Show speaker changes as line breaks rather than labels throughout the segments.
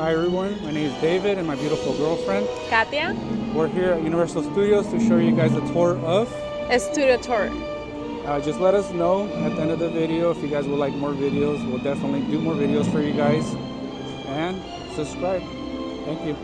Hi everyone, my name is David and my beautiful girlfriend.
Katia.
We're here at Universal Studios to show you guys a tour of...
A studio tour.
Just let us know at the end of the video if you guys would like more videos. We'll definitely do more videos for you guys. And subscribe. Thank you.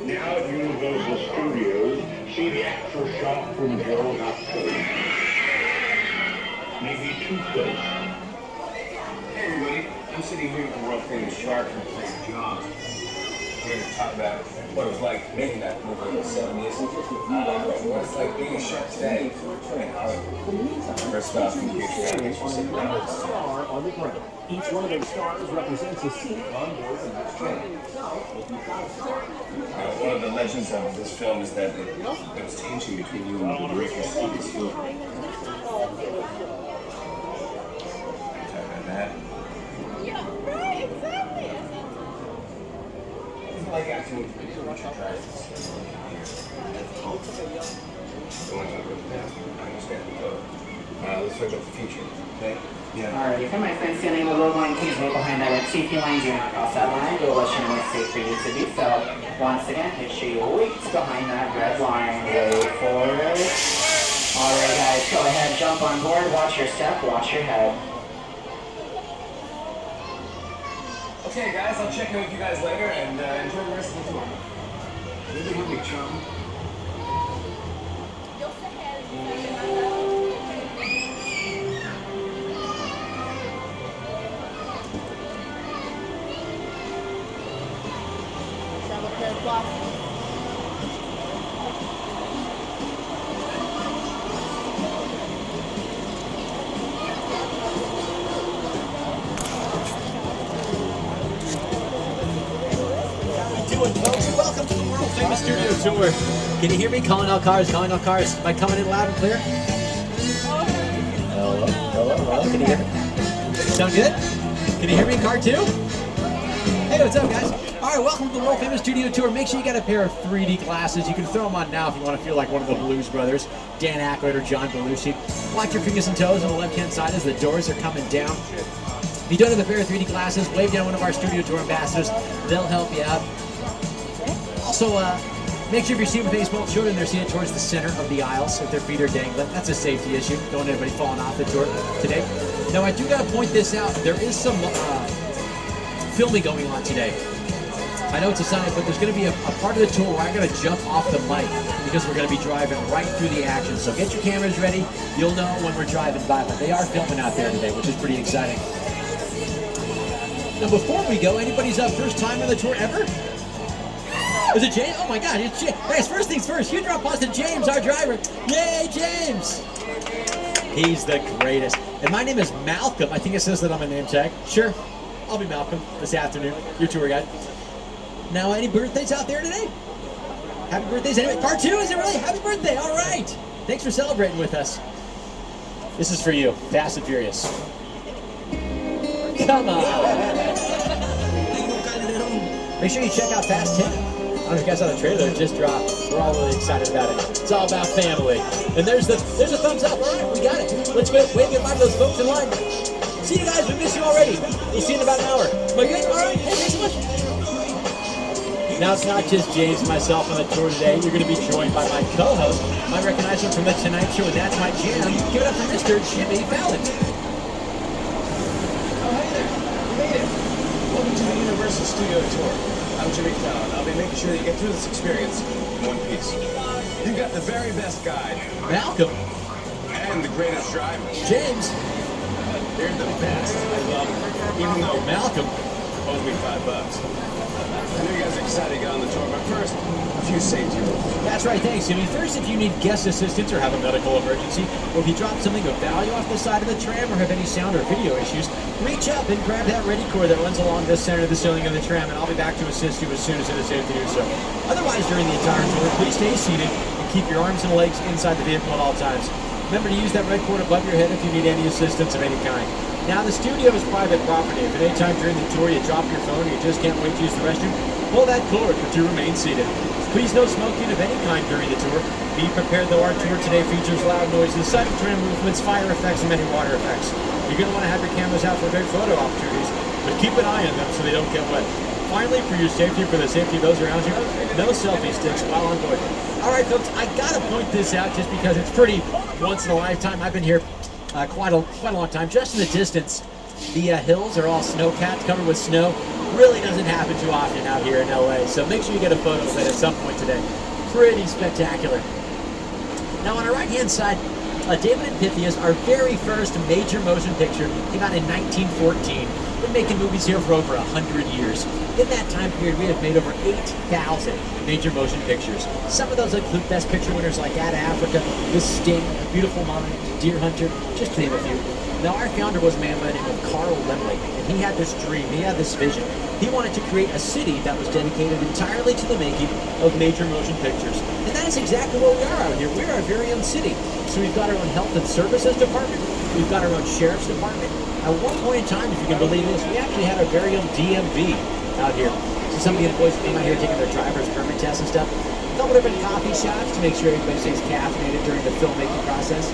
Now at Universal Studios, see the actual shot from Joel up close. Maybe too close.
Hey everybody, I'm sitting here with the world famous shark who plays John. We're going to talk about what it was like making that movie in the 70s, what it's like being a shark today, and how it first off in case you're sitting down.
Star on the ground. Each one of those stars represents a seat on board the next train.
One of the legends of this film is that there was tension between you and the director, Steven Spielberg. Talk about that.
Yeah, right, exactly.
It's like acting with Richard Dreyfuss. The ones that go to the bathroom, I understand. talk about the future, okay? Yeah.
Alrighty, for my friends standing on the road line, please wait behind that red safety line. Do not cross that line. We'll let you know it's safe for you to do so. Once again, make sure you wait behind that red line. Wait for it. Alright guys, go ahead, jump on board, watch your step, watch your head.
Okay, guys, I'll check in with you guys later and enjoy the rest of the tour. Maybe help me, chum.
Doing, folks? Welcome to the world famous studio tour. Can you hear me? Calling all cars, calling all cars. Am I coming in loud and clear? Hello, hello, hello. Can you hear me? Sound good? Can you hear me in car too? Hey, what's up, guys? All right, welcome to the world famous studio tour. Make sure you got a pair of 3D glasses. You can throw them on now if you want to feel like one of the Blues Brothers, Dan Aykroyd or John Belushi. Watch your fingers and toes on the left-hand side as the doors are coming down. If you don't have a pair of 3D glasses, wave down one of our studio tour ambassadors. They'll help you out. Also, make sure if you're seeing with small children, they're seated towards the center of the aisles if their feet are dangling. That's a safety issue. Don't want anybody falling off the tour today. Now, I do got to point this out. There is some filming going on today. I know it's a sign, but there's going to be a part of the tour where I'm going to jump off the mic because we're going to be driving right through the action. So get your cameras ready. You'll know when we're driving by, but they are filming out there today, which is pretty exciting. Now, before we go, anybody's first time on the tour ever? Is it James? Oh my God, it's James. Guys, first things first, you drop us to James, our driver. Yay, James! He's the greatest. And my name is Malcolm. I think it says that on my name tag. Sure, I'll be Malcolm this afternoon, your tour guide. Now, any birthdays out there today? Happy birthdays. Anyway, part 2, is it really? Happy birthday, all right. Thanks for celebrating with us. This is for you, Fast and Furious. Come on. Make sure you check out Fast 10. I don't know if you guys saw the trailer that just dropped. We're all really excited about it. It's all about family. And there's a thumbs up. All right, we got it. Let's wave goodbye to those folks in line. See you guys. We miss you already. We'll see you in about an hour. Am I good? All right. Hey, thanks so much. Now it's not just James and myself on the tour today. You're going to be joined by my co-host. I recognize him from The Tonight Show, and that's my jam. Give it up for Mr. Jimmy Fallon.
Oh, hey there. You made it. Welcome to the Universal Studio Tour. I'm Jimmy Fallon. I'll be making sure that you get through this experience in one piece. You've got the very best guide.
Malcolm.
And the greatest driver.
James.
You're the best. I love it. Even though
Malcolm
owes me $5. I know you guys are excited to get on the tour, but first, a few safety rules.
That's right, thanks, Jimmy. First, if you need guest assistance or have a medical emergency, or if you drop something of value off the side of the tram or have any sound or video issues, reach up and grab that ready cord that runs along the center of the ceiling of the tram, and I'll be back to assist you as soon as it is safe to do so. Otherwise, during the entire tour, please stay seated and keep your arms and legs inside the vehicle at all times. Remember to use that red cord above your head if you need any assistance of any kind. Now, the studio is private property. If at any time during the tour you drop your phone or you just can't wait to use the restroom, pull that cord, but do remain seated. Please no smoking of any kind during the tour. Be prepared though our tour today features loud noises, sudden tram movements, fire effects, and many water effects. You're going to want to have your cameras out for great photo opportunities, but keep an eye on them so they don't get wet. Finally, for your safety, for the safety of those around you, no selfie sticks while on board. All right, folks, I got to point this out just because it's pretty once in a lifetime. I've been here quite a long time. Just in the distance, the hills are all snow-capped, covered with snow. Really doesn't happen too often out here in LA, so make sure you get a photo of it at some point today. Pretty spectacular. Now on our right-hand side, David and Pythias, our very first major motion picture, came out in 1914. Been making movies here for over 100 years. In that time period, we have made over 8,000 major motion pictures. Some of those include Best Picture winners like Out of Africa, The Sting, A Beautiful Mind, Deer Hunter, just to name a few. Now, our founder was a man by the name of Carl Lemley, and he had this dream, he had this vision. He wanted to create a city that was dedicated entirely to the making of major motion pictures. And that is exactly what we are out here. We're our very own city. So we've got our own health and services department. We've got our own sheriff's department. At one point in time, if you can believe this, we actually had our very own DMV out here. So some of the employees came out here taking their driver's permit tests and stuff. A couple different coffee shops to make sure everybody stays caffeinated during the filmmaking process.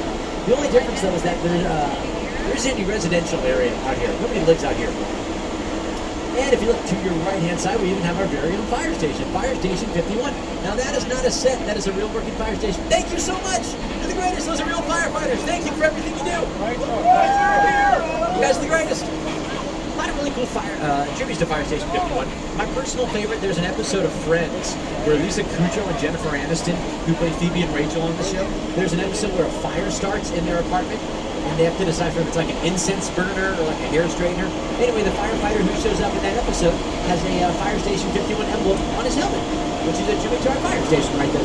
The only difference, though, is that there isn't any residential area out here. Nobody lives out here. And if you look to your right-hand side, we even have our very own fire station, Fire Station 51. Now, that is not a set. That is a real working fire station. Thank you so much. You're the greatest. Those are real firefighters. Thank you for everything you do. You guys are the greatest. A lot of really cool tributes to Fire Station 51. My personal favorite, there's an episode of Friends where Lisa Kudrow and Jennifer Aniston, who play Phoebe and Rachel on the show, there's an episode where a fire starts in their apartment, and they have to decipher if it's like an incense burner or like a hair straightener. Anyway, the firefighter who shows up in that episode has a Fire Station 51 emblem on his helmet, which is a tribute to our fire station right there.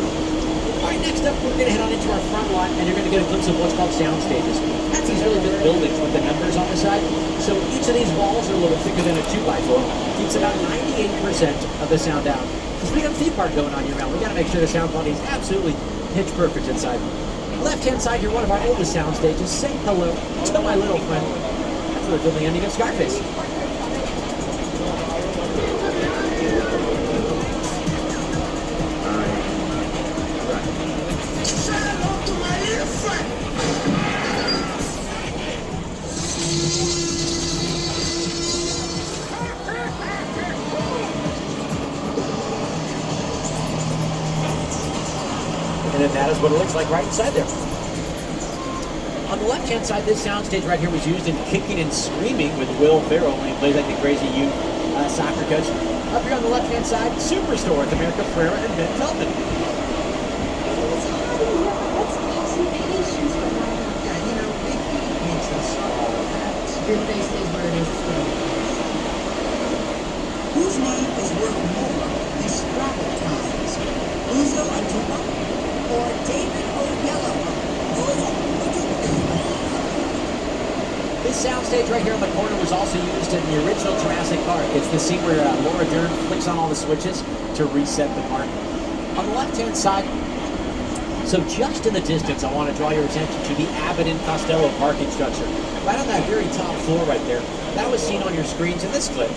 All right, next up, we're going to head on into our front lot, and you're going to get a glimpse of what's called sound stages. That's these really big buildings with the numbers on the side. So each of these walls are a little bit thicker than a 2x4. Keeps about 98% of the sound out. Because we got a theme park going on year round, we got to make sure the sound quality is absolutely pitch perfect inside. Left-hand side here, one of our oldest sound stages. Say hello to my little friend. That's where we're filming the ending of Scarface. And then that is what it looks like right inside there. On the left-hand side, this soundstage right here was used in Kicking and Screaming with Will Ferrell when he plays like the crazy youth soccer coach. Up here on the left-hand side, Superstore with America Ferrera and Ben Feldman.
Your face is where it is today. Whose name is worth more than Scrabble times? Uzo Aduba or David Oyelowo?
This soundstage right here on the corner was also used in the original Jurassic Park. It's the scene where Laura Dern flicks on all the switches to reset the park. On the left-hand side, so just in the distance, I want to draw your attention to the Abbott and Costello parking structure. Right on that very top floor right there. That was seen on your screens in this clip.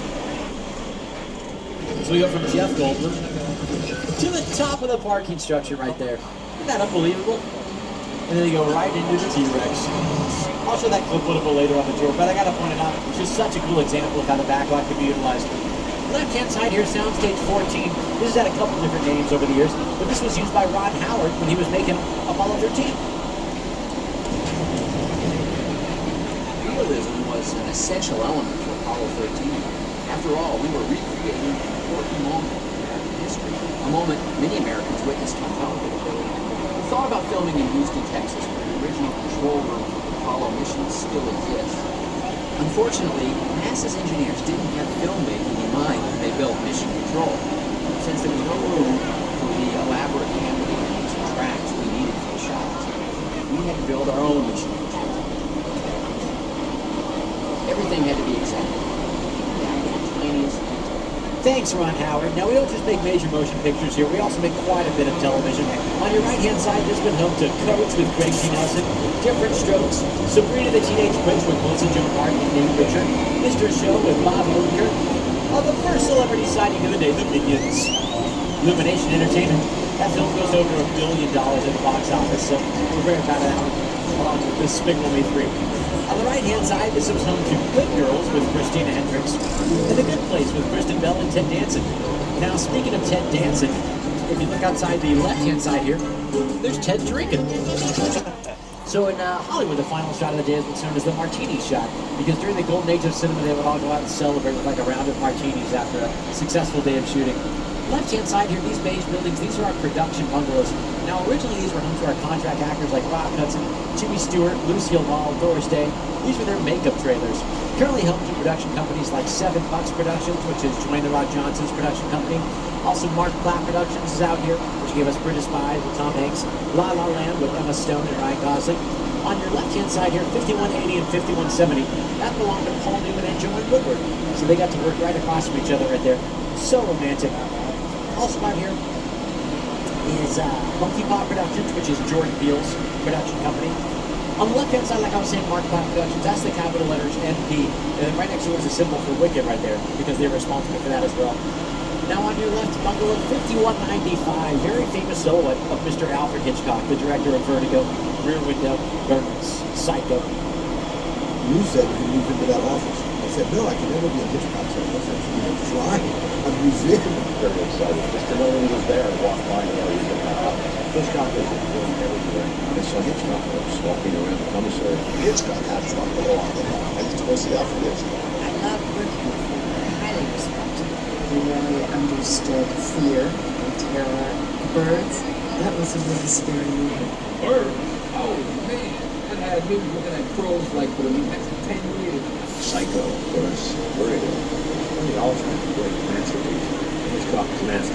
So we go from Jeff Goldblum to the top of the parking structure right there. Isn't that unbelievable? And then they go right into the T-Rex. I'll show that clip a little bit later on the tour, but I gotta point it out. It's just such a cool example of how the backlot can be utilized. Left-hand side here, Soundstage 14. This has had a couple different names over the years, but this was used by Ron Howard when he was making Apollo 13.
Realism was an essential element for Apollo 13. After all, we were recreating an important moment in American history, a moment many Americans witnessed on television. We thought about filming in Houston, Texas, where the original control room for the Apollo mission still exists. Unfortunately, NASA's engineers didn't have filmmaking in mind when they built Mission Control, since there was no room for the elaborate camera angles and tracks we needed for the shots. We had to build our own Mission Control. Everything had to be exact, down to the tiniest detail.
Thanks, Ron Howard. Now, we don't just make major motion pictures here. We also make quite a bit of television. On your right-hand side, this has been home to Coach with Greg T. Nelson, Different Strokes, Sabrina the Teenage Witch with Melissa Joan Hart and Nate Richard, Mr. Show with Bob Odenkirk, the first celebrity sighting of the day, The Minions. Illumination Entertainment. That film goes over $1 billion at the box office, so we're very proud of that one, along with Despicable Me 3. On the right-hand side, this was home to Good Girls with Christina Hendricks, and The Good Place with Kristen Bell and Ted Danson. Now, speaking of Ted Danson, if you look outside the left-hand side here, there's Ted drinking. So in Hollywood, the final shot of the day is what's known as the martini shot, because during the golden age of cinema, they would all go out and celebrate with like a round of martinis after a successful day of shooting. Left-hand side here, these beige buildings, these are our production bungalows. Now, originally, these were home to our contract actors like Rock Hudson, Jimmy Stewart, Lucille Ball, Doris Day. These were their makeup trailers. Currently home to production companies like 7 Bucks Productions, which is Dwayne The Rock Johnson's production company. Also, Mark Platt Productions is out here, which gave us British Spies with Tom Hanks, La La Land with Emma Stone and Ryan Gosling. On your left-hand side here, 5180 and 5170, that belonged to Paul Newman and Joanne Woodward. So they got to work right across from each other right there. So romantic. Also out here is Monkey Paw Productions, which is Jordan Peele's production company. On the left-hand side, like I was saying, Mark Platt Productions, that's the capital letters MP. And then right next to it is a symbol for Wicked right there, because they're responsible for that as well. Now on your left, bungalow 5195, very famous silhouette of Mr. Alfred Hitchcock, the director of Vertigo. Rear Window, Burns, Psycho.
You said you moved into that office. I said, no, I can never be a Hitchcock. So I said, I'm trying. I'm a museum.
Very excited just to know he was there and walk by and know he's in the house. Hitchcock is going everywhere. I saw Hitchcock was walking around the commissary.
Hitchcock had fun. I used to go see out for Hitchcock.
I love working with him. I highly respect him. He really understood fear and terror. Birds, that was a really scary movie.
Bird? Oh, man. I've had movies looking at crows like for the next 10 years.
Psycho, Burns, very good. He always had a great masterpiece. Hitchcock is master.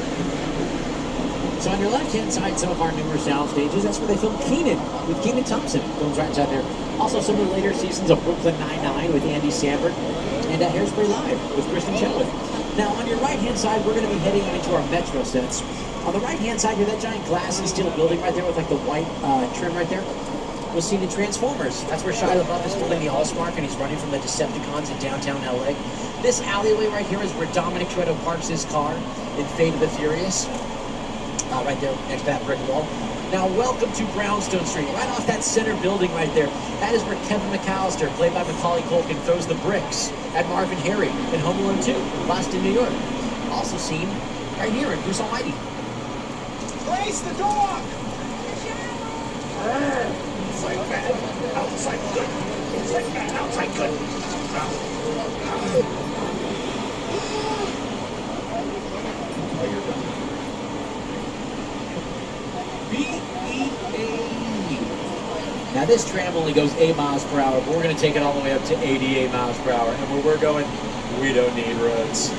So on your left-hand side, some of our newer sound stages, that's where they filmed Keenan with Keenan Thompson. Films right inside there. Also, some of the later seasons of Brooklyn Nine-Nine with Andy Samberg and Hairspray Live with Kristen Chenoweth. Now, on your right-hand side, we're going to be heading into our Metro sets. On the right-hand side here, that giant glass and steel building right there with like the white trim right there was seen in Transformers. That's where Shia LaBeouf is holding the Allspark and he's running from the Decepticons in downtown LA. This alleyway right here is where Dominic Toretto parks his car in Fate of the Furious. Right there next to that brick wall. Now, welcome to Brownstone Street, right off that center building right there. That is where Kevin McAllister, played by Macaulay Culkin, throws the bricks at Marv and Harry in Home Alone 2, Boston, New York. Also seen right here in Bruce Almighty.
Place the dog! Inside bad, outside good. Inside bad, outside good.
Now this tram only goes 8 miles per hour, but we're going to take it all the way up to 88 miles per hour. And where we're going, we don't need roads.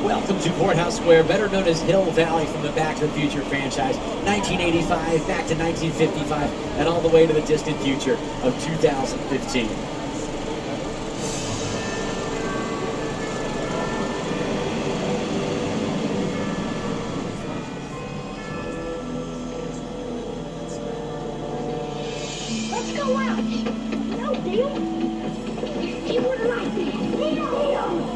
Welcome to Courthouse Square, better known as Hill Valley from the Back to the Future franchise. 1985, back to 1955, and all the way to the distant future of 2015.
Let's go out. No deal. You wouldn't like me. Deal.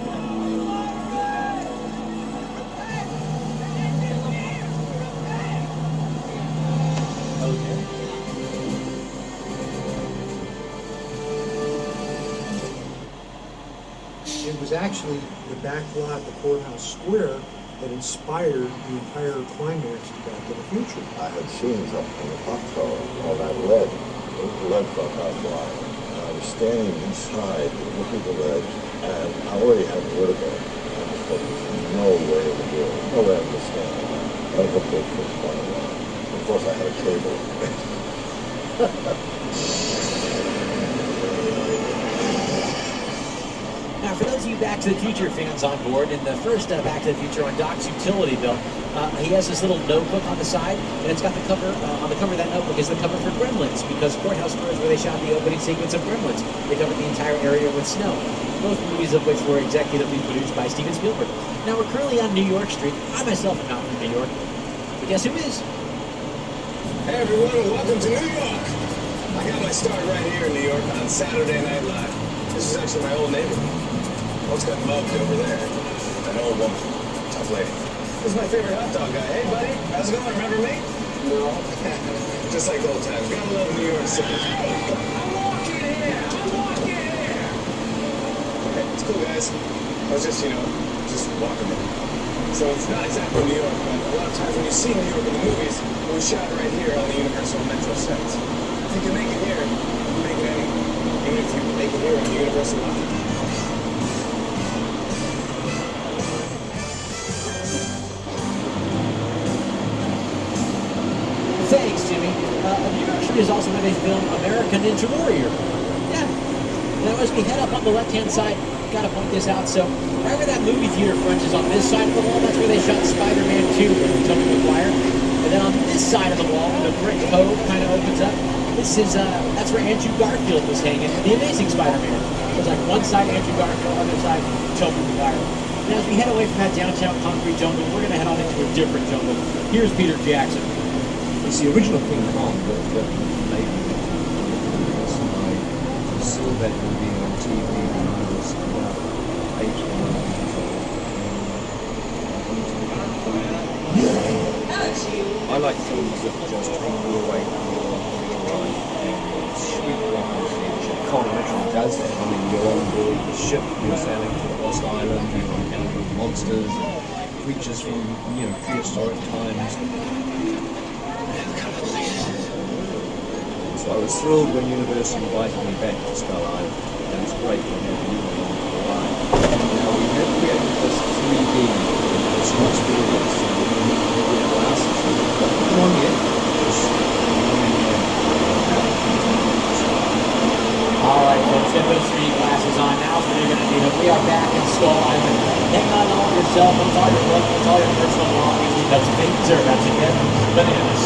It was actually the back lot of the Courthouse Square that inspired the entire climax of Back to the Future.
I had scenes up on the clock tower, all that lead, the lead clock I was flying. And I was standing inside looking at the ledge, and I already had vertigo. I just thought there's no way to do it, no way to understand it. I looked at this one. Of course, I had a cable.
Now, for those of you Back to the Future fans on board, in the first Back to the Future on Doc's utility belt, he has this little notebook on the side, and it's got the cover, on the cover of that notebook is the cover for Gremlins, because Courthouse Square is where they shot the opening sequence of Gremlins. They covered the entire area with snow, both movies of which were executively produced by Steven Spielberg. Now, we're currently on New York Street. I myself am not from New York, but guess who is?
Hey everyone, and welcome to New York! I got my start right here in New York on Saturday Night Live. This is actually my old neighborhood. Folks got mugged over there. An old woman. Tough lady. This is my favorite hot dog guy. Hey buddy, how's it going? Remember me? No. Just like old times. Gotta love New York City. I'm walking here! Okay, it's cool guys. I was just, just walking in. So it's not exactly New York, but a lot of times when you see New York in the movies, it was shot right here on the Universal Metro sets. If you can make it here, you can make it anywhere. Even if you can make it here on the Universal lot.
Thanks, Jimmy. New York Street is also where they filmed American Ninja Warrior. Yeah. Now, as we head up on the left-hand side, gotta point this out. So, right where that movie theater front is on this side of the wall, that's where they shot Spider-Man 2 with Tobey Maguire. And then on this side of the wall, when the brick cove kind of opens up, that's where Andrew Garfield was hanging. The Amazing Spider-Man. It was like one side Andrew Garfield, other side Tobey Maguire. And as we head away from that downtown concrete jungle, we're gonna head on into a different jungle. Here's Peter Jackson.
It's the original King Kong that made that movie on TV when I was about 8 or 9 years old. I like films that just take you away from your life and sweet lives. Can't imagine it does that. I mean, you're on board the ship, you're sailing to a lost island, you're encountering monsters, creatures from, prehistoric times. So I was thrilled when Universal invited me back to Skull Island. And it's great when you have you along for the ride. Now we have created this 3D personal experience. So we have glasses. But come on yet.
Alright folks, get those 3D glasses on. Now's when you're going to need them. We are back in Skull Island. Hang on to all your cell phones, all your loved ones, all your personal belongings, because things are about to get bananas.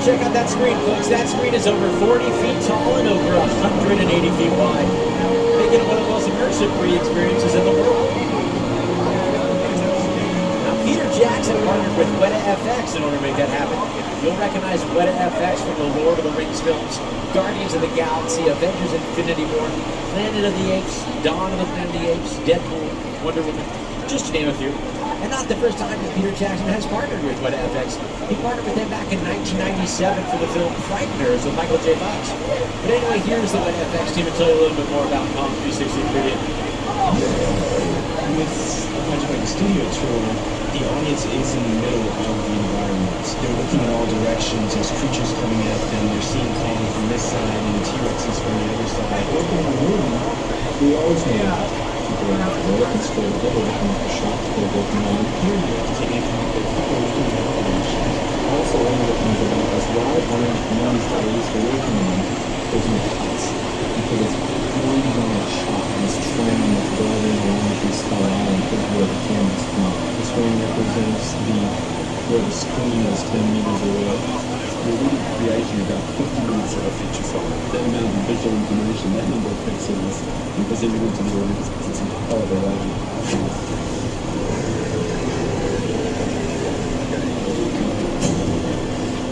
Check out that screen, folks. That screen is over 40 feet tall and over 180 feet wide, making it one of the most immersive 3D experiences in the world. Now, Peter Jackson partnered with Weta FX in order to make that happen. You'll recognize Weta FX from the Lord of the Rings films, Guardians of the Galaxy, Avengers Infinity War, Planet of the Apes, Dawn of the Planet of the Apes, Deadpool, Wonder Woman, just to name a few. And not the first time that Peter Jackson has partnered with Weta FX. He partnered with them back in 1997 for the film Frighteners with Michael J. Fox. But anyway, here's the Weta FX team to tell you a little bit more about Palm 360 3D.
With a bunch of the studio tour, the audience is in the middle of the environment. They're looking in all directions, there's creatures coming at them, they're seeing Kong from this side and T-Rexes from the other side.
Working on the movie, we always have people out there looking straight ahead, they're looking at the shots they're working on.
Here you have to take into account that people are looking in all directions.
Also, one of the things about us live ones that are used to working on, there's no cuts. Because it's pointing on a shot, and this frame that's building along with Skull Island is where the camera's from. This frame represents where the screen is 10 meters away. We're really creating about 50 minutes of a feature film. That amount of visual information, that number of pixels, and presenting it to the audience because it's a hell of a ride.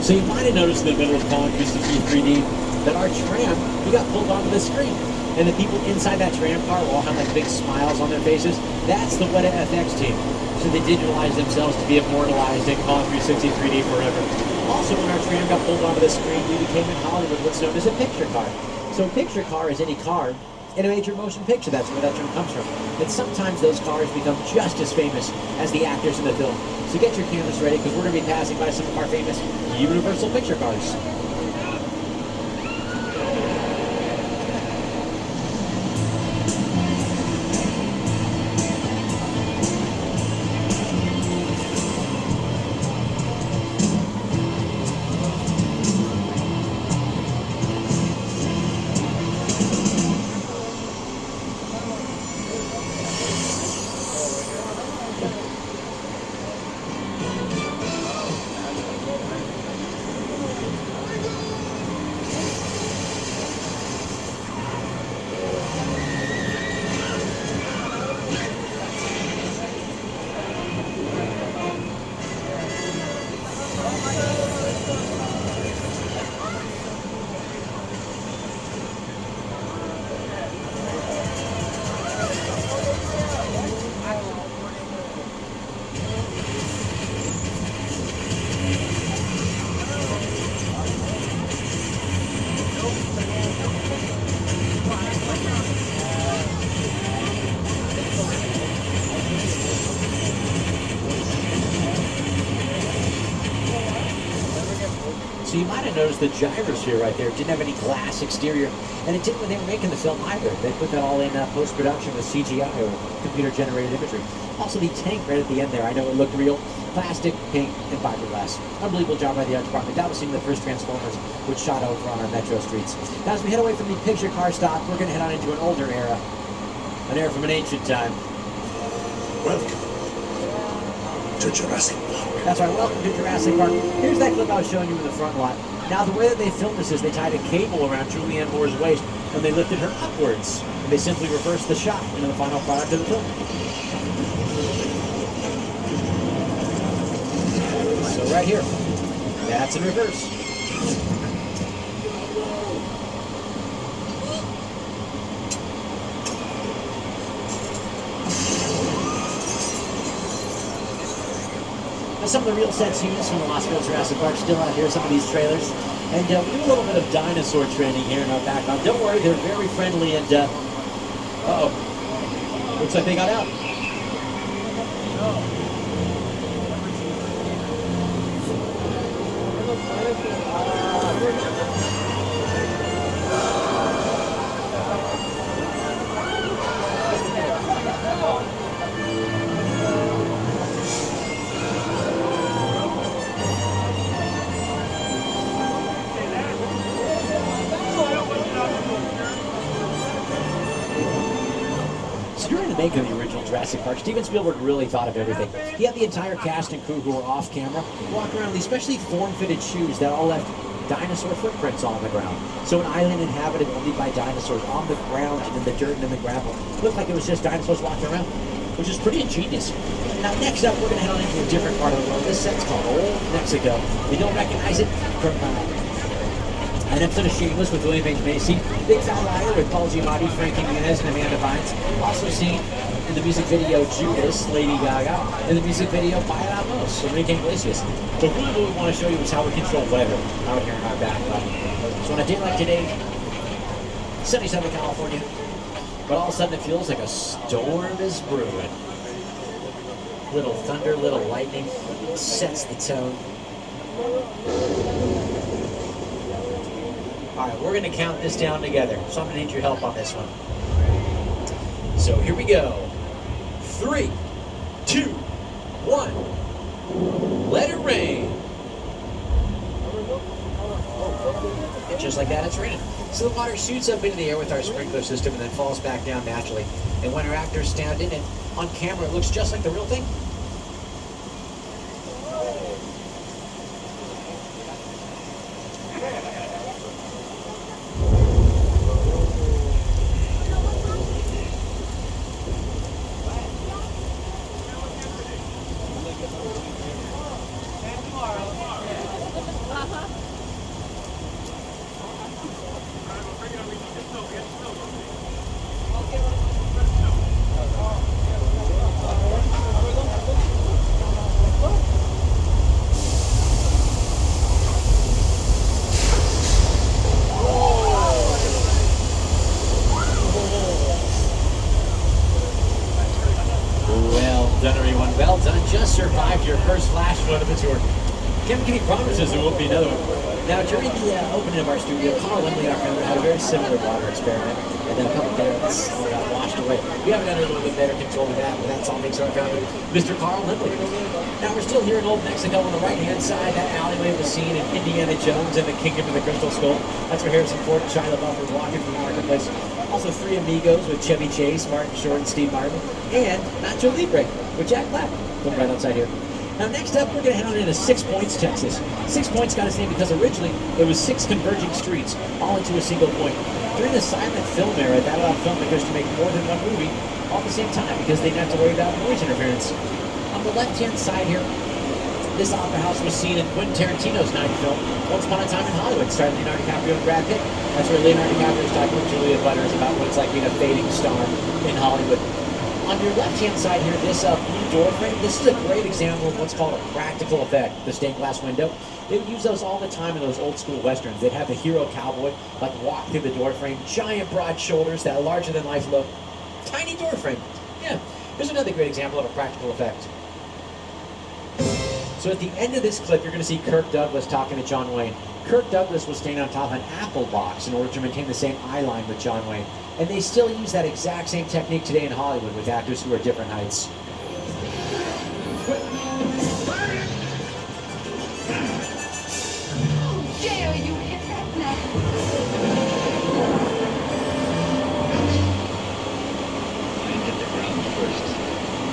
So you might have noticed in the middle of Palm 360 3D that our tram, we got pulled onto the screen. And the people inside that tram car will all have like big smiles on their faces. That's the Weta FX team. So they digitalized themselves to be immortalized in Palm 360 3D forever. Also, when our tram got pulled onto the screen, we became in Hollywood what's known as a picture car. So a picture car is any car in a major motion picture. That's where that term comes from. And sometimes those cars become just as famous as the actors in the film. So get your cameras ready, because we're going to be passing by some of our famous Universal picture cars. So you might have noticed the gyrosphere right there didn't have any glass exterior, and it didn't when they were making the film either. They put that all in post-production with CGI or computer-generated imagery. Also, the tank right at the end there, I know it looked real. Plastic, paint, and fiberglass. Unbelievable job by the art department. That was seeing the first Transformers, which shot over on our metro streets. Now, as we head away from the picture car stop, we're going to head on into an older era. An era from an ancient time.
Welcome to Jurassic Park.
That's right, welcome to Jurassic Park. Here's that clip I was showing you in the front lot. Now, the way that they filmed this is they tied a cable around Julianne Moore's waist, and they lifted her upwards. And they simply reversed the shot into the final product of the film. So right here, that's in reverse. Some of the real set scenes from the Las Vegas Jurassic Park still out here, some of these trailers. And we do a little bit of dinosaur training here in our background. Don't worry, they're very friendly and, uh-oh. Looks like they got out. Of the original Jurassic Park, Steven Spielberg really thought of everything. He had the entire cast and crew who were off camera walk around with especially form-fitted shoes that all left dinosaur footprints on the ground. So an island inhabited only by dinosaurs on the ground and in the dirt and in the gravel. Looked like it was just dinosaurs walking around, which is pretty ingenious. Now next up, we're going to head on into a different part of the world. This set's called Old Mexico. You don't recognize it from an episode of Shameless with William H. Macy, Big Fat Liar with Paul Giamatti, Frankie Muniz, and Amanda Bynes. Also seen in the music video Judas, Lady Gaga, and the music video Baila Vamos, Enrique Iglesias. But really what we want to show you is how we control weather out here in our backyard. So on a day like today, sunny Southern California, but all of a sudden it feels like a storm is brewing. Little thunder, little lightning, sets the tone. All right, we're going to count this down together, so I'm going to need your help on this one. So here we go. 3, 2, 1. Let it rain. And just like that, it's raining. So the water shoots up into the air with our sprinkler system and then falls back down naturally. And when our actors stand in it, on camera, it looks just like the real thing. Now, during the opening of our studio, Carl Lemley, our founder, had a very similar water experiment, and then a couple of barrels got washed away. We haven't done a little bit better control of that, but that's all thanks to our founder, Mr. Carl Lemley. Now, we're still here in Old Mexico on the right-hand side. That alleyway was seen in Indiana Jones and the Kingdom of the Crystal Skull. That's where Harrison Ford and Shia LaBeouf were walking through the marketplace. Also, Three Amigos with Chevy Chase, Martin Short, and Steve Martin, and Nacho Libre with Jack Black. Come right outside here. Now, next up, we're going to head on into 6 Points, Texas. 6 Points got its name because originally it was 6 converging streets, all into a single point. During the silent film era, that allowed filmmakers to make more than one movie all at the same time because they didn't have to worry about noise interference. On the left-hand side here, this opera house was seen in Quentin Tarantino's 9th film, Once Upon a Time in Hollywood, starring Leonardo DiCaprio and Brad Pitt. That's where Leonardo DiCaprio is talking with Julia Butters about what it's like being a fading star in Hollywood. On your left-hand side here, this blue door frame, this is a great example of what's called a practical effect, the stained glass window. They would use those all the time in those old-school westerns. They'd have the hero cowboy, like, walk through the door frame, giant broad shoulders, that larger-than-life look, tiny door frame. Yeah, here's another great example of a practical effect. So at the end of this clip, you're going to see Kirk Douglas talking to John Wayne. Kirk Douglas was standing on top of an apple box in order to maintain the same eye line with John Wayne. And they still use that exact same technique today in Hollywood with actors who are different heights.
How dare you hit that neck?
I hit the ground first.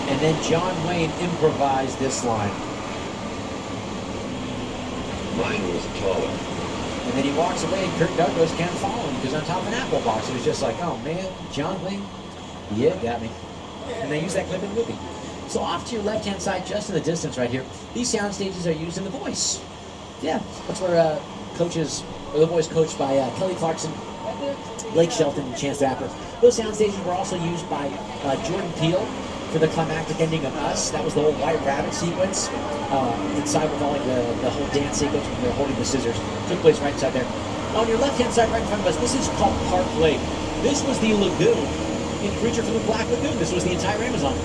And then John Wayne improvised this line.
Mine was taller.
And then he walks away and Kirk Douglas can't follow him because on top of an apple box. It was just like, oh man, John Wayne, yeah, got me. And they use that clip in the movie. So off to your left-hand side, just in the distance right here, these sound stages are used in The Voice. Yeah, that's where The Voice coached by Kelly Clarkson, Blake Shelton, and Chance the Rapper. Those sound stages were also used by Jordan Peele for the climactic ending of Us. That was the whole White Rabbit sequence. Inside with all like the whole dance sequence when they're holding the scissors. Took place right inside there. On your left-hand side, right in front of us, this is called Park Lake. This was the lagoon in Creature from the Black Lagoon. This was the entire Amazon.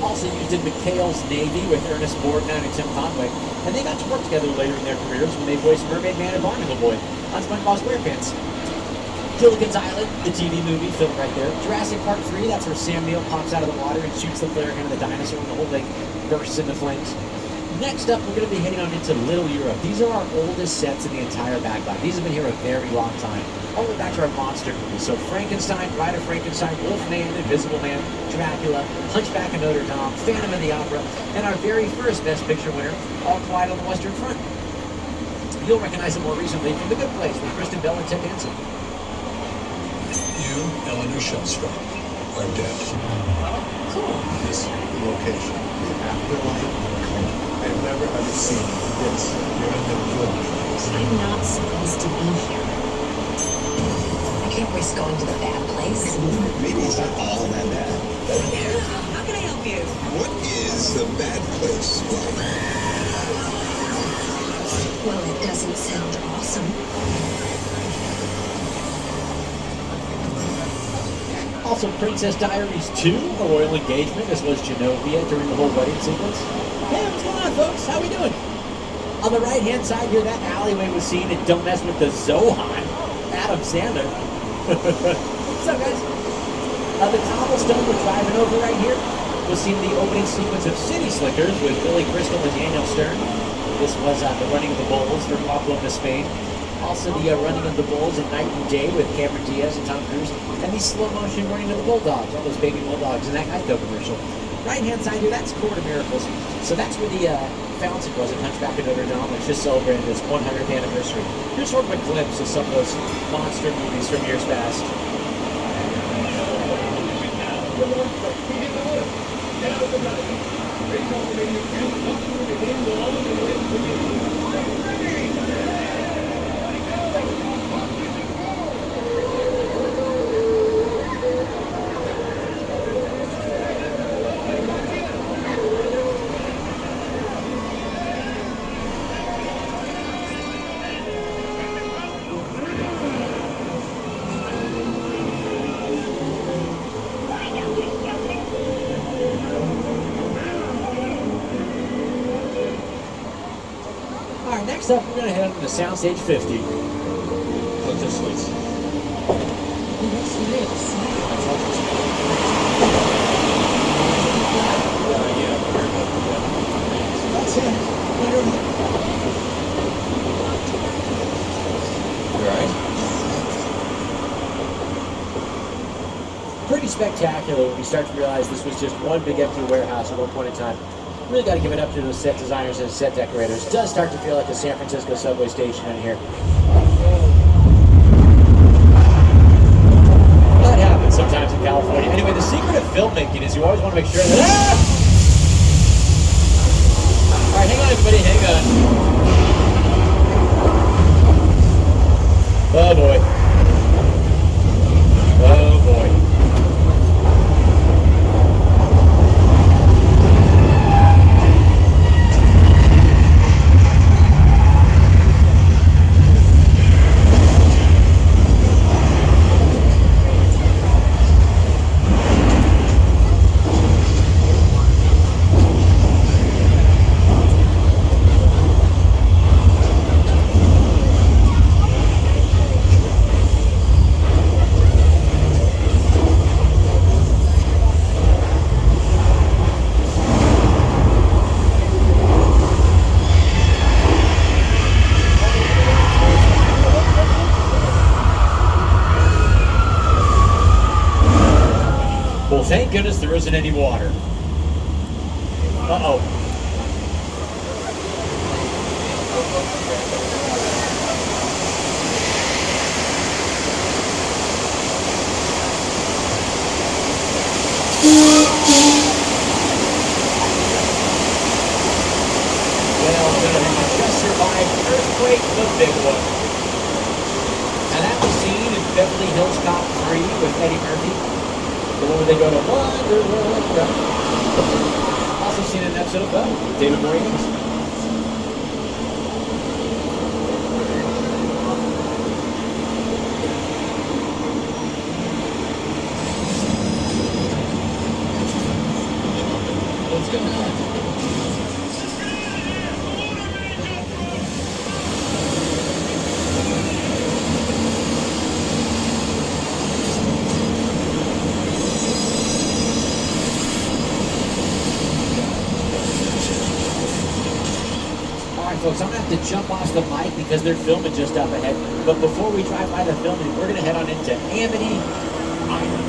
Also used in McHale's Navy with Ernest Borgnine and Tim Conway. And they got to work together later in their careers when they voiced Mermaid Man and Barnacle Boy on SpongeBob SquarePants. Gilligan's Island, the TV movie, filmed right there. Jurassic Park 3, that's where Sam Neill pops out of the water and shoots the flare gun of the dinosaur and the whole lake bursts into flames. Next up, we're going to be heading on into Little Europe. These are our oldest sets in the entire backlot. These have been here a very long time. All the way back to our monster movies. So Frankenstein, Bride of Frankenstein, Wolfman, Invisible Man, Dracula, Hunchback of Notre Dame, Phantom of the Opera, and our very first Best Picture winner, All Quiet on the Western Front. You'll recognize it more recently from The Good Place with Kristen Bell and Ted Danson.
You, Eleanor Shellstrop, are dead. This location, the afterlife, I've never ever seen this. You're in the good place.
I'm not supposed to be here. I can't risk going to the bad place.
Maybe it's not all that bad.
How can I help you?
What is the bad place like?
Well, it doesn't sound awesome.
Also, Princess Diaries 2, A Royal Engagement. This was Genovia during the whole wedding sequence. Hey, what's going on, folks? How we doing? On the right-hand side here, that alleyway was seen in Don't Mess with the Zohan. Adam Sandler. What's up, guys? The cobblestone we're driving over right here was seen in the opening sequence of City Slickers with Billy Crystal and Daniel Stern. This was the Running of the Bulls for Pablo Spain. Also the Running of the Bulls in Night and Day with Cameron Diaz and Tom Cruise. And the slow-motion Running of the Bulldogs, all those baby bulldogs in that Geico commercial. Right-hand side here, that's Court of Miracles. So that's where the fountain was at Hunchback of Notre Dame, which just celebrated its 100th anniversary. Here's sort of a glimpse of some of those monster movies from years past. up, we're gonna head on to Soundstage 50.
Look this way.
That's it.
Pretty spectacular when we start to realize this was just one big empty warehouse at one point in time. Really got to give it up to the set designers and set decorators. It does start to feel like a San Francisco subway station in here. That happens sometimes in California. Anyway, the secret of filmmaking is you always want to make sure that... Ah! All right, hang on, everybody, hang on. Oh, boy. Oh, boy. Well, thank goodness there isn't any water. Uh-oh. Well, we just survived the earthquake, the big one. And that was seen in Beverly Hills Cop 3 with Eddie Murphy. The one where they go to Wonderland. Also seen in an episode of David Morales.
What's going on?
Folks, I'm going to have to jump off the mic because they're filming just up ahead. But before we drive by the filming, we're going to head on into Amity Island.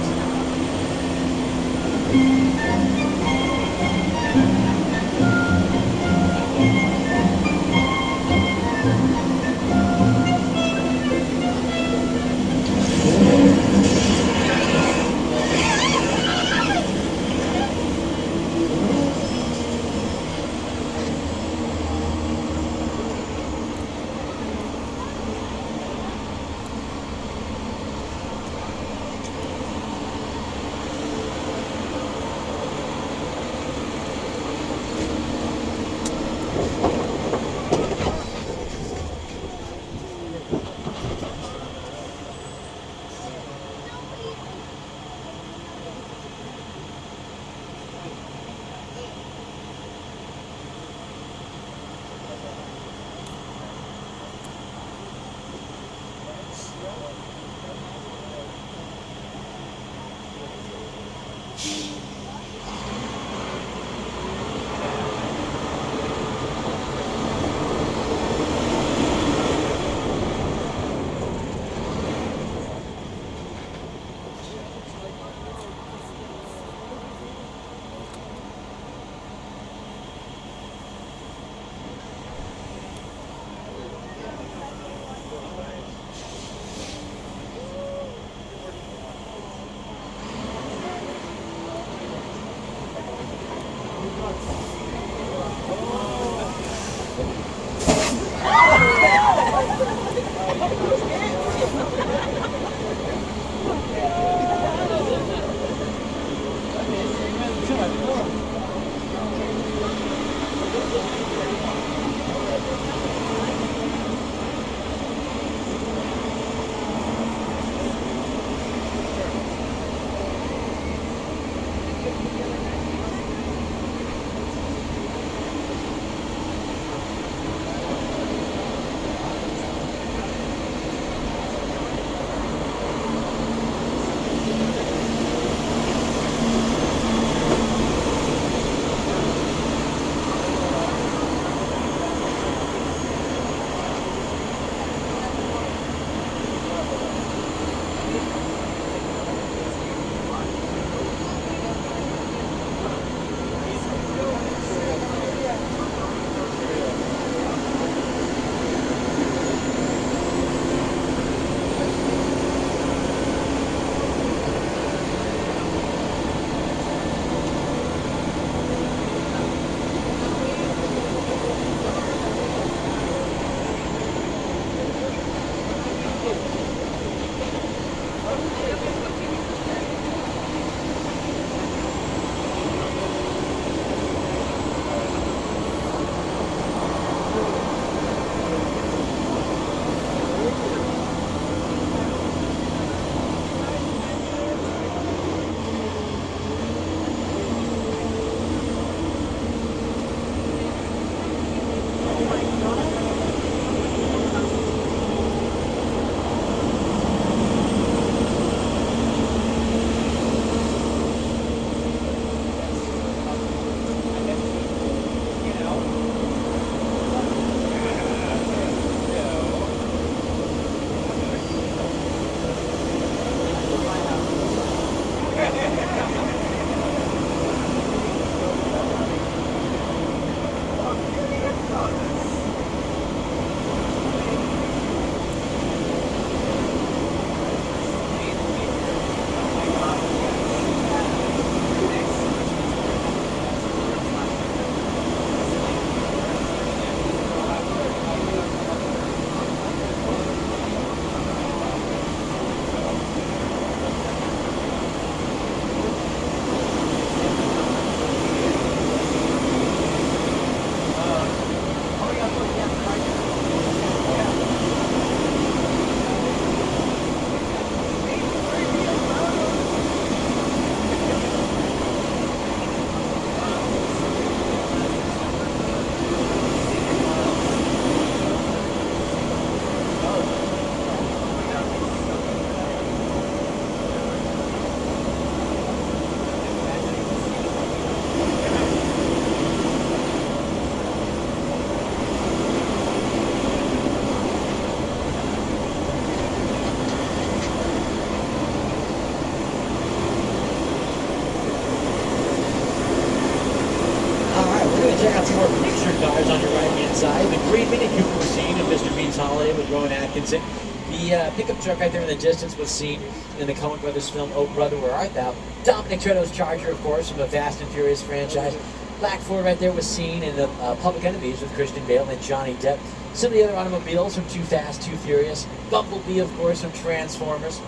got some more picture cars on your right-hand side. The green Mini Cooper was seen in Mr. Bean's Holiday with Rowan Atkinson. The pickup truck right there in the distance was seen in the Coen Brothers film, Oh Brother, Where Art Thou? Dominic Toretto's Charger, of course, from the Fast and Furious franchise. Black Ford right there was seen in the Public Enemies with Christian Bale and Johnny Depp. Some of the other automobiles from Too Fast, Too Furious. Bumblebee, of course, from Transformers.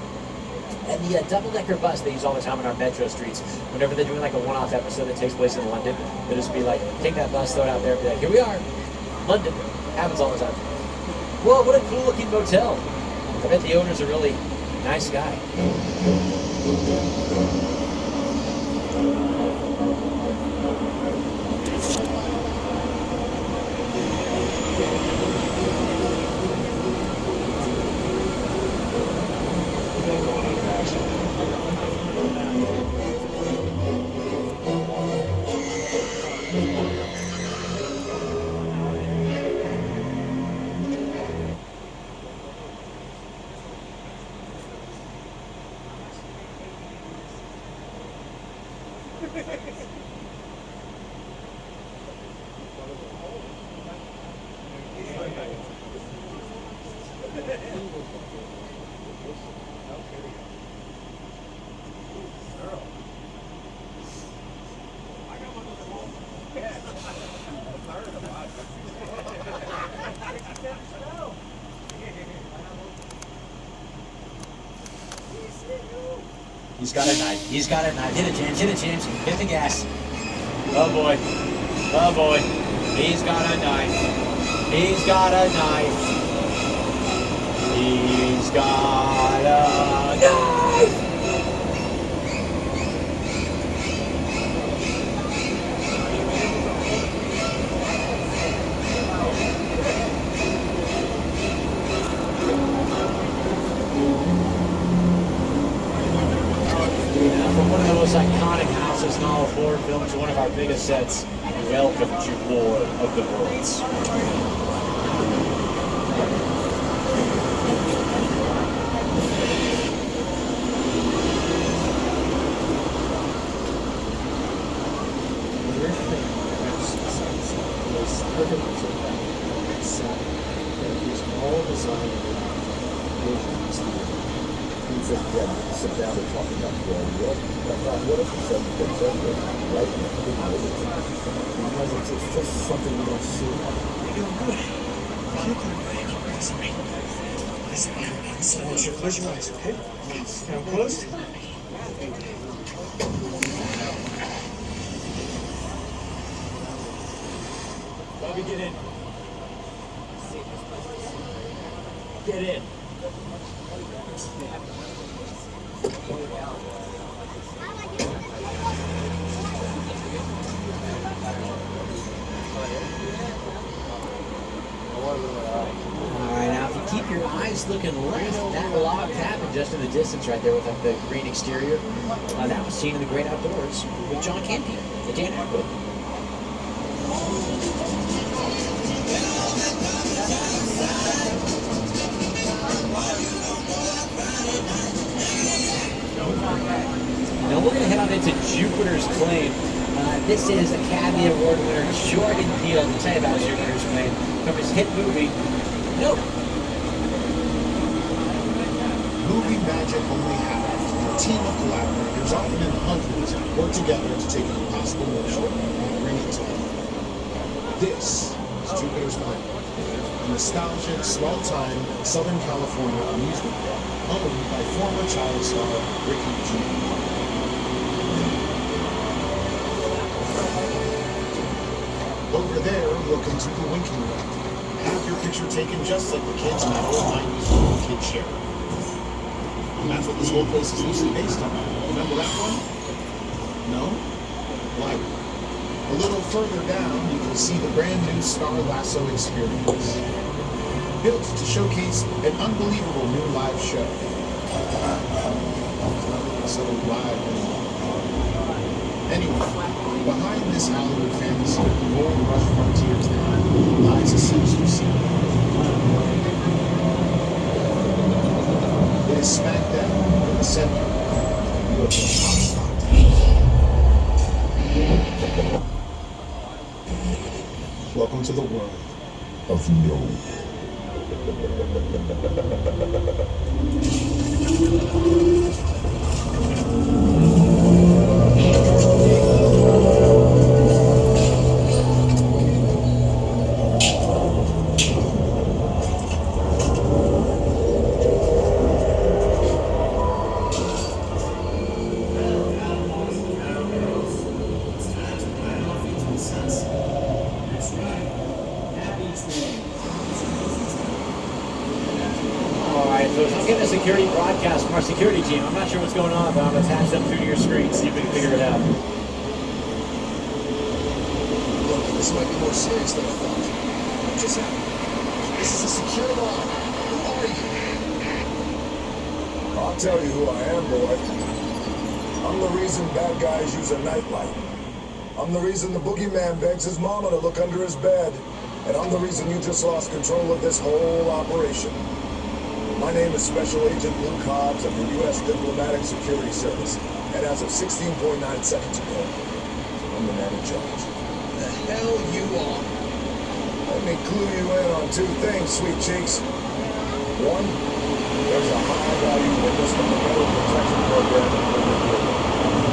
And the double-decker bus they use all the time on our metro streets. Whenever they're doing like a one-off episode that takes place in London, they'll just be like, take that bus, throw it out there, and be like, here we are, London. Happens all the time. Whoa, what a cool-looking motel. I bet the owner's a really nice guy. He's got a knife. He's got a knife. Hit it, James. Hit it, James. Hit the gas. Oh, boy. Oh, boy. He's got a knife. He's got a knife. He's got a knife. Iconic houses in all of horror films, one of our biggest sets. Welcome to War of the Worlds.
Sit down and talk about the world. But I thought, what if it's right in the because it's just something we don't see.
You're doing good. You're good. Listen, close your eyes, okay? Now closed.
Bobby, get in. Get in. Alright, now if you keep your eyes looking left, that log cabin just in the distance right there with the green exterior, that was seen in The Great Outdoors with John Candy, the Dan Aykroyd. Now we're going to head on into Jupiter's Claim. This is Academy Award winner Jordan Peele to tell you about Jupiter's Claim from his hit movie, Nope.
Movie magic only happens when a team of collaborators, often in hundreds, work together to take an impossible mission and bring it to life. This is Jupiter's Claim, a nostalgic, small-time Southern California amusement park owned by former child star Ricky Jr. Over there, look into the winking room. Have your picture taken just like the kids in that old 90s movie Kid Share. And that's what this whole place is loosely based on. Remember that one? No? Right. A little further down, you can see the brand new Star Lasso experience. Built to showcase an unbelievable new live show. So live anyway, behind this Hollywood fantasy, Gold Rush Frontier Town lies a sinister secret. It is smack dab in the center of the hotspot. onto the world of no.
I'm getting a security broadcast from our security team. I'm not sure what's going on, but I'm going to attach them through to your screen, see if we can figure it out.
Look, this might be more serious than I thought. What just happened? This is a secure line. Who are you?
I'll tell you who I am, boy. I'm the reason bad guys use a nightlight. I'm the reason the boogeyman begs his mama to look under his bed. And I'm the reason you just lost control of this whole operation. My name is Special Agent Luke Hobbs of the U.S. Diplomatic Security Service. And as of 16.9 seconds ago, I'm the man in charge.
The hell you are?
Let me clue you in on two things, sweet cheeks. One, there's a high-value witness from the Federal Protection Program.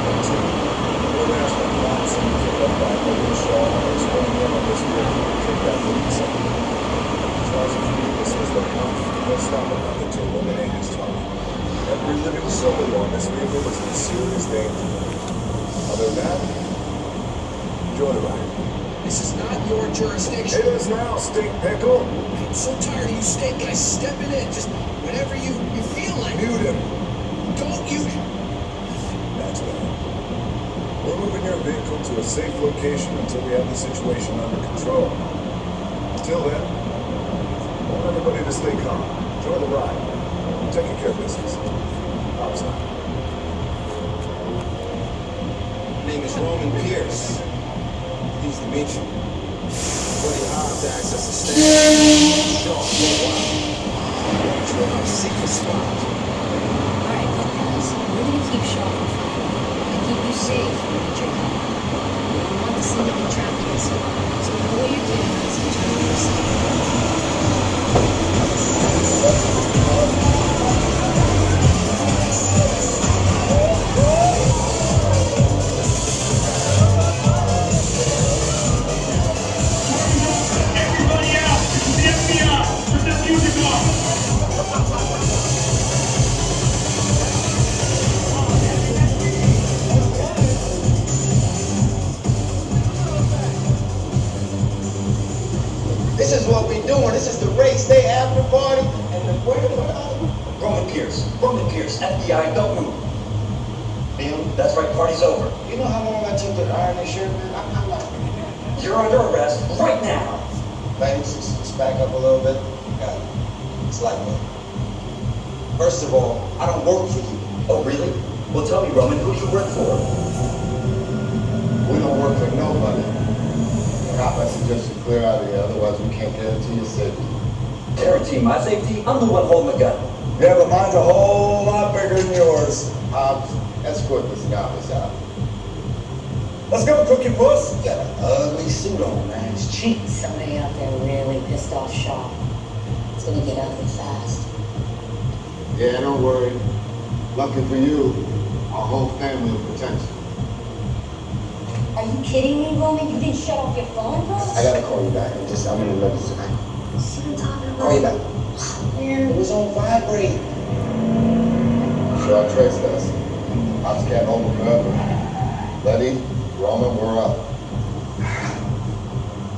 And two, we're national plots and kick up by Owen Shaw and explain in on this vehicle and take that lead second. Charles, if you this is the one, don't stop at nothing to eliminate his target. Every living soul on this vehicle is in serious danger. Other than that, enjoy the ride.
This is not your jurisdiction.
It is now, stink pickle.
I'm so tired of you stink guys stepping in just whenever you feel like.
Mute him.
Don't you?
That's better. We're moving your vehicle to a safe location until we have the situation under control. Until then, I want everybody to stay calm. Enjoy the ride. I'm taking care of business. Outside.
My name is Roman Pierce. Pleased to meet you. Buddy Hobbs asked us to stay short for a while. To our secret spot.
Alright, guys, we're gonna keep Shaw from fighting and keep you safe with your help. We don't want the scene to be trapped in, so lower your cameras and turn on your side.
Everybody out! This is the FBI! Turn this music off!
This is what we're doing. This is the race day after party. And the
Roman Pierce, FBI, don't move. Liam, that's right, party's over.
You know how long I took to iron this shirt, man? I'm not.
You're under arrest right now.
Ladies, let's back up a little bit. Got it. It's like me. First of all, I don't work for you.
Oh, really? Well, tell me, Roman, who do you work for?
We don't work for nobody. Cop, I suggest you clear out of here, otherwise we can't guarantee your safety.
Guarantee my safety? I'm the one holding the gun.
Yeah, but mine's a whole lot bigger than yours. Hobbs, escort this novice out.
Let's go, Cookie Puss.
You got an ugly suit on, man. It's cheap.
Somebody out there really pissed off Shaw. It's gonna get ugly fast.
Yeah, don't worry. Lucky for you, our whole family will protect you.
Are you kidding me, Roman? You didn't shut off your phone, bro?
I gotta call you back. I'm in an emergency.
See what I'm talking about?
Call you back.
Man,
It was on vibrate.
Shaw traced us. Hobbs can't hold him forever. Letty, Roman, we're up.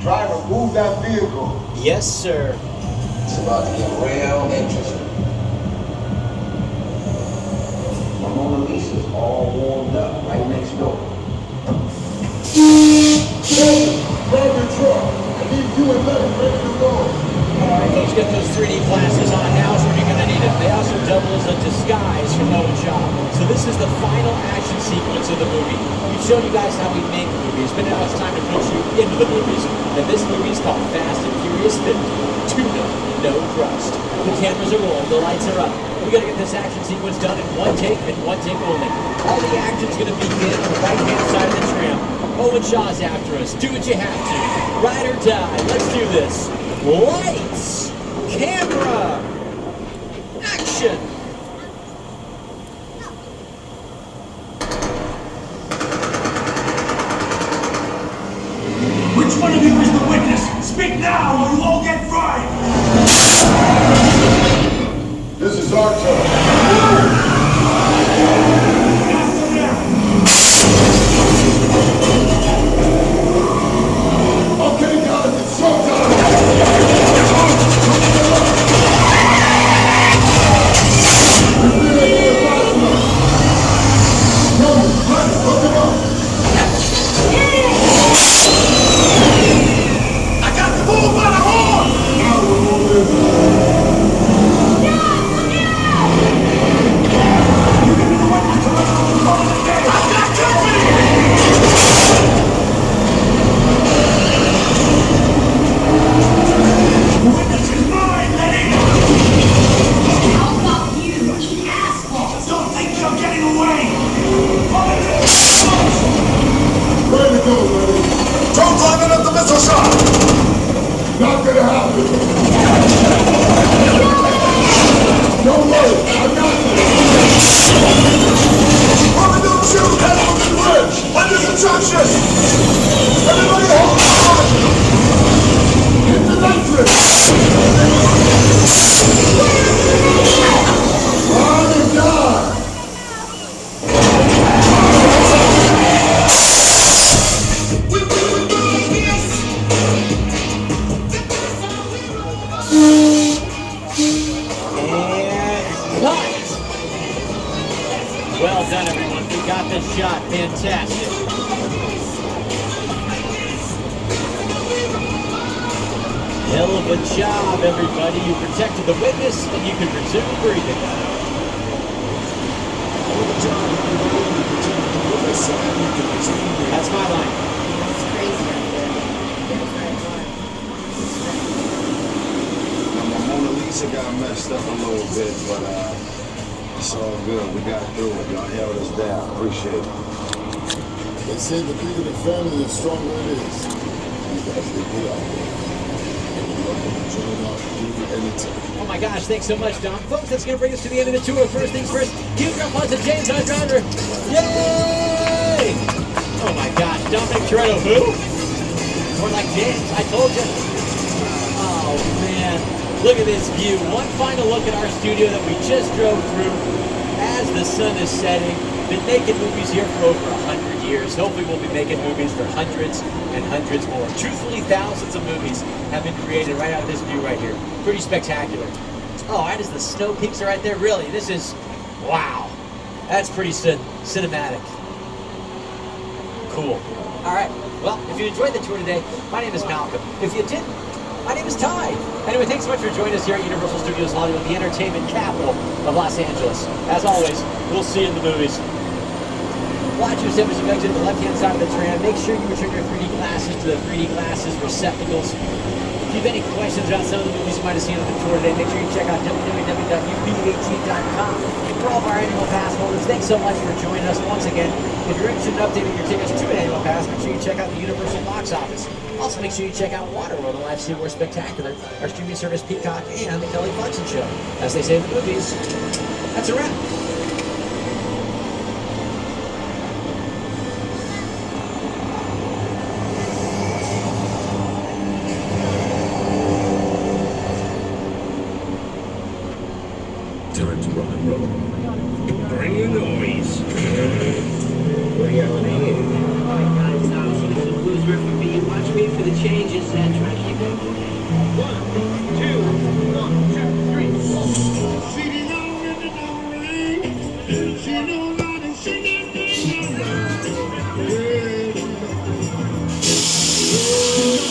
Driver, move that vehicle.
Yes, sir.
It's about to get real interesting.
My Mona Lisa's all warmed up right next door.
Grab your truck. I need you and Letty ready to go.
Alright, folks, get those 3D glasses on now, so you're gonna need it. They also double as a disguise for Owen Shaw. So this is the final action sequence of the movie. We've shown you guys how we make movies, but now it's time to put you into the movies. And this movie is called Fast and Furious 50. Tuna, no crust. The cameras are rolling, the lights are up. We gotta get this action sequence done in one take and one take only. All the action's gonna begin on the right-hand side of the tram. Owen Shaw's after us. Do what you have to. Ride or die. Let's do this. Lights, camera, action.
Which one of you is the witness? Speak now or you all get fried!
This is our turn. Okay, guys, it's showtime!
I got the bull by the horn!
Now we're moving.
The witness is mine, Lenny!
How about you, you asshole?
Don't think you're getting away! Follow this!
Ready to go, Lenny.
Don't climb up the missile shot!
Not gonna happen. Don't worry, I got this.
Woman, don't shoot! Head on the bridge! Under construction! Everybody hold on!
Hit the nitrous. Run and die.
Well done, everyone. We got this shot. Fantastic. Hell of a job, everybody. You protected the witness, and you can resume breathing. That's my line.
It's crazy out there.
My Mona Lisa got messed up a little bit, but it's all good. We got through it. Y'all held us down. Appreciate it.
They say the bigger the family, the stronger it is. You guys did good out there. And you're welcome to join our group anytime.
Oh my gosh, thanks so much, Dom. Folks, that's going to bring us to the end of the tour. First things first, huge round applause to James Driver. Yay! Oh my gosh, Dominic Toretto, who? More like James, I told you. Oh man, look at this view. One final look at our studio that we just drove through as the sun is setting. Been making movies here for over 100 years. Hopefully we'll be making movies for hundreds and hundreds more. Truthfully, thousands of movies have been created right out of this view right here. Pretty spectacular. Oh, that is the snow peaks are right there. Really, this is, wow. That's pretty cinematic. Cool. All right. Well, if you enjoyed the tour today, my name is Malcolm. If you didn't, my name is Ty. Anyway, thanks so much for joining us here at Universal Studios Hollywood, the entertainment capital of Los Angeles. As always, we'll see you in the movies. Watch your step as you exit the left-hand side of the tram. Make sure you return your 3D glasses to the 3D glasses receptacles. If you have any questions about some of the movies you might have seen on the tour today, make sure you check out www.ub18.com. For all of our annual pass holders, thanks so much for joining us once again. If you're interested in updating your tickets to an annual pass, make sure you check out the Universal box office. Also, make sure you check out Waterworld, the live studio where spectacular, our streaming service Peacock, and the Kelly Clarkson Show. As they say in the movies, that's a wrap.
Time to rock and roll. Bring the noise. What are you yelling at?
Alright guys, now see the blues riff for me. Watch me for the changes and try to keep it.
1,